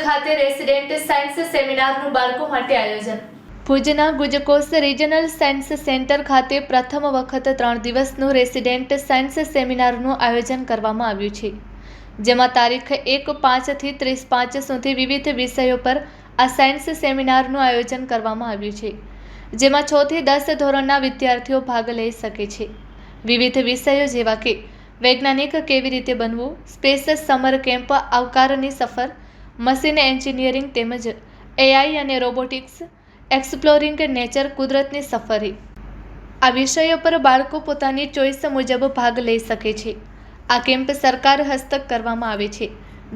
ખાતે resident science સેમિનારનું બાળકો માટે આયોજન. ભુજના ગુજકોસ રિજનલ સાયન્સ સેન્ટર ખાતે પ્રથમ વખત 3 દિવસનું રેસિડેન્ટ સાયન્સ સેમિનારનું આયોજન કરવામાં આવ્યું છે, જેમાં તારીખ 1-5 થી 30-5 સુધી વિવિધ વિષયો પર આ સાયન્સ સેમિનારનું આયોજન કરવામાં આવ્યું છે, જેમાં 6 થી 10 ધોરણના વિદ્યાર્થીઓ ભાગ લઈ શકે છે. વિવિધ વિષયો જેવા કે વૈજ્ઞાનિક કેવી રીતે બનવું, સ્પેસ સમર કેમ્પ, અવકાશની સફર, મશીન એન્જિનિયરિંગ તેમજ AI અને રોબોટિક્સ, એક્સપ્લોરિંગ નેચર, કુદરતની સફરી. આ વિષયો પર બાળકો પોતાની ચોઈસ મુજબ ભાગ લઈ શકે છે. આ કેમ્પ સરકાર હસ્તક કરવામાં આવે છે,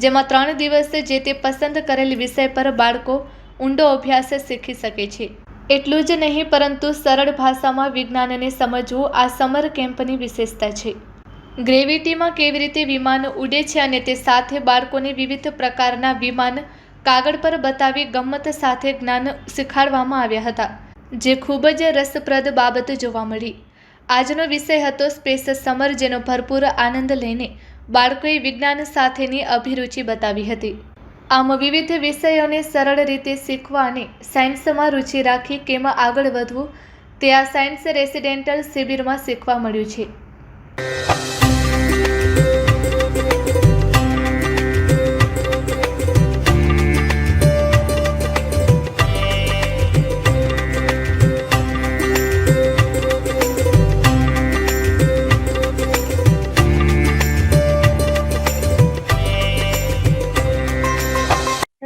જેમાં 3 દિવસ જે તે પસંદ કરેલ વિષય પર બાળકો ઊંડો અભ્યાસ શીખી શકે છે. એટલું જ નહીં પરંતુ સરળ ભાષામાં વિજ્ઞાનને સમજવું આ સમર કેમ્પની વિશેષતા છે. ગ્રેવિટીમાં કેવી રીતે વિમાન ઉડે છે અને તે સાથે બાળકોને વિવિધ પ્રકારના વિમાન કાગળ પર બતાવી ગમ્મત સાથે જ્ઞાન શીખવાડવામાં આવ્યા હતા, જે ખૂબ જ રસપ્રદ બાબત જોવા મળી. આજનો વિષય હતો સ્પેસ સમર, જેનો ભરપૂર આનંદ લઈને બાળકોએ વિજ્ઞાન સાથેની અભિરુચિ બતાવી હતી. આમ વિવિધ વિષયોને સરળ રીતે શીખવા અને સાયન્સમાં રુચિ રાખી કેમાં આગળ વધવું તે આ સાયન્સ રેસિડેન્ટલ શિબિરમાં શીખવા મળ્યું છે.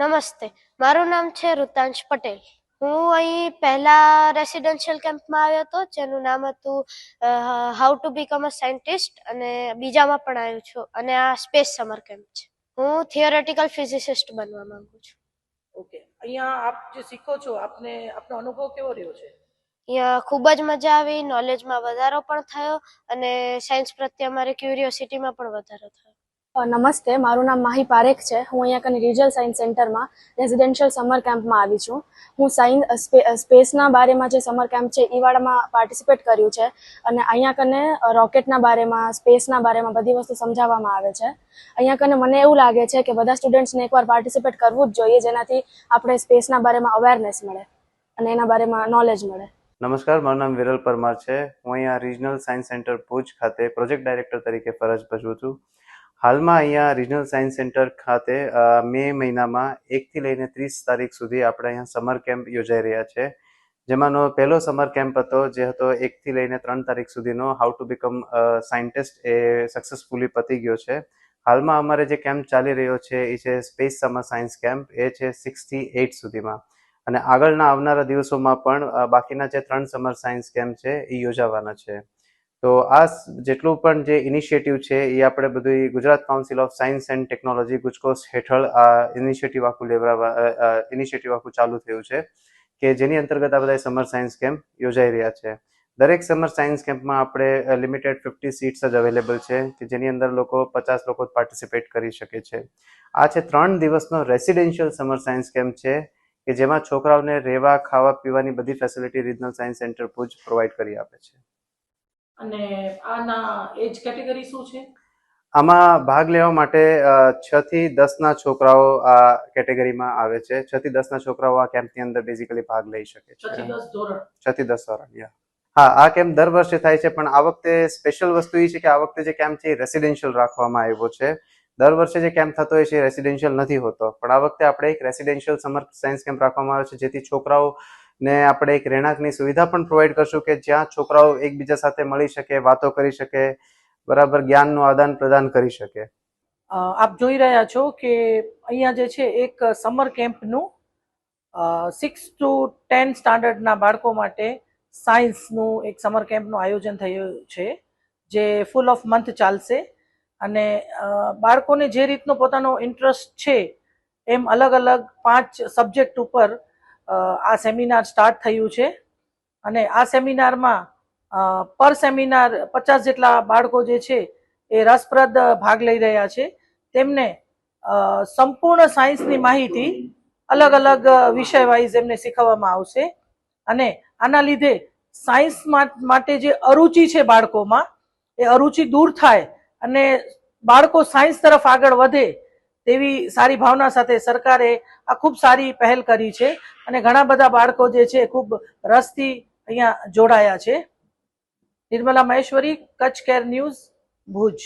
નમસ્તે, મારું નામ છે ઋતાંશ પટેલ. હું અહીં પહેલા રેસિડેન્શિયલ કેમ્પમાં આવ્યો હતો, જેનું નામ હતું how to become a scientist, અને બીજામાં પણ આવ્યો છું, અને આ સ્પેસ સમર કેમ્પ છે. હું થિયોરેટિકલ ફિઝિસિસ્ટ બનવા માંગુ છું. ઓકે, અહીંયા આપ જે શીખો છો, આપનો અનુભવ કેવો રહ્યો છે? અહીંયા ખૂબ જ મજા આવી, નોલેજમાં વધારો પણ થયો અને સાયન્સ પ્રત્યે અમારી ક્યુરિયોસિટીમાં પણ વધારો થયો. નમસ્તે, મારું નામ માહી પારેખ છે. હું અહીંયા કને રિજનલ સાયન્સ સેન્ટરમાં રેઝિડેન્શિયલ સમર કેમ્પમાં આવી છું. હું સ્પેસના બારેમાં જે સમર કેમ્પ છે એ વાળામાં પાર્ટિસિપેટ કર્યું છે, અને અહીંયા કને રોકેટના બારેમાં, સ્પેસના બારેમાં બધી વસ્તુ સમજાવવામાં આવે છે. અહીંયા કને મને એવું લાગે છે કે બધા સ્ટુડન્ટ્સને એકવાર પાર્ટિસિપેટ કરવું જ જોઈએ, જેનાથી આપણે સ્પેસના બારેમાં અવેરનેસ મળે અને એના બારેમાં નોલેજ મળે. નમસ્કાર, મારું નામ વિરલ પરમાર છે. હું અહીંયા રિજનલ સાયન્સ સેન્ટર ભુજ ખાતે પ્રોજેક્ટ ડાયરેક્ટર તરીકે ફરજ ભજવું છું. હાલમાં અહીંયા રિજનલ સાયન્સ સેન્ટર ખાતે મે મહિનામાં 1 થી લઈને 30 તારીખ સુધી આપણે અહીંયા સમર કેમ્પ યોજાઈ રહ્યા છે, જેમાંનો પહેલો સમર કેમ્પ હતો, જે હતો 1 થી લઈને 3 તારીખ સુધીનો how to become scientist, A successfully પતી ગયો છે. હાલમાં અમારે જે કેમ્પ ચાલી રહ્યો છે એ છે સ્પેસ સમર સાયન્સ કેમ્પ, એ છે 6 થી 8 સુધીમાં, અને આગળના આવનારા દિવસોમાં પણ બાકીના જે 3 સમર સાયન્સ કેમ્પ છે એ યોજાવાના છે. તો આ જેટલું પણ જે ઇનિશિયેટિવ છે એ આપણે બધું Gujarat council of science and technology ગુજકોસ હેઠળ આ ઇનિશિયેટિવ આખું ચાલુ થયું છે, કે જેની અંતર્ગત આ બધા સમર સાયન્સ કેમ્પ યોજાઈ રહ્યા છે. દરેક સમર સાયન્સ કેમ્પમાં આપણે લિમિટેડ 50 સીટ્સ જ અવેલેબલ છે, કે જેની અંદર 50 લોકો પાર્ટિસિપેટ કરી શકે છે. આ છે 3 દિવસનો રેસિડેન્શિયલ સમર સાયન્સ કેમ્પ છે, કે જેમાં છોકરાઓને રહેવા, ખાવા, પીવાની બધી facility regional science centre Bhuj provide કરી આપે છે. અને આના એજ કેટેગરી શું છે? આમાં ભાગ લેવા માટે 6 થી 10 ના છોકરાઓ આ કેટેગરીમાં આવે છે. 6 થી 10 ના છોકરાઓ આ કેમ્પની અંદર બેઝિકલી ભાગ લઈ શકે છે. 6 થી 10 ધોરણ? 6 થી 10 ધોરણ. હા, આ કેમ્પ દર વર્ષે થાય છે, પણ આ વખતે સ્પેશિયલ વસ્તુ એ છે કે આ વખતે જે કેમ્પ છે એ રેસિડેન્શિયલ રાખવામાં આવ્યો છે. દર વર્ષે જે કેમ્પ થતો હોય છે એ રેસિડેન્શિયલ નથી હોતો, પણ આ વખતે આપણે એક રેસિડેન્શિયલ સમર સાયન્સ કેમ્પ રાખવામાં આવ્યો છે, જેથી છોકરાઓ ને આપણે એક રહેણાંકની સુવિધા પણ પ્રોવાઈડ કરશું, કે જ્યાં છોકરાઓ એકબીજા સાથે મળી શકે, વાતો કરી શકે, બરાબર જ્ઞાનનું આદાન પ્રદાન કરી શકે. આપ જોઈ રહ્યા છો કે અહીંયા જે છે એક સમર કેમ્પનું 6 to 10 સ્ટાન્ડર્ડના બાળકો માટે સાયન્સનું એક સમર કેમ્પનું આયોજન થયું છે, જે ફૂલ ઓફ મંથ ચાલશે. અને બાળકોને જે રીતનો પોતાનો ઇન્ટરેસ્ટ છે એમ અલગ અલગ 5 સબ્જેક્ટ ઉપર આ સેમિનાર સ્ટાર્ટ થયું છે. અને આ સેમિનારમાં પર સેમિનાર 50 જેટલા બાળકો જે છે એ રસપ્રદ ભાગ લઈ રહ્યા છે. તેમને સંપૂર્ણ સાયન્સની માહિતી અલગ અલગ વિષય વાઇઝ એમને શીખવવામાં આવશે, અને આના લીધે સાયન્સ માટે જે અરુચિ છે બાળકોમાં, એ અરુચિ દૂર થાય અને બાળકો સાયન્સ તરફ આગળ વધે તેવી સારી ભાવના સાથે સરકારે આ ખૂબ સારી પહેલ કરી છે અને ઘણા બધા બાળકો જે છે ખૂબ રસથી અહીંયા જોડાયા છે. Nirmala Maheshwari, Kutch care news, Bhuj.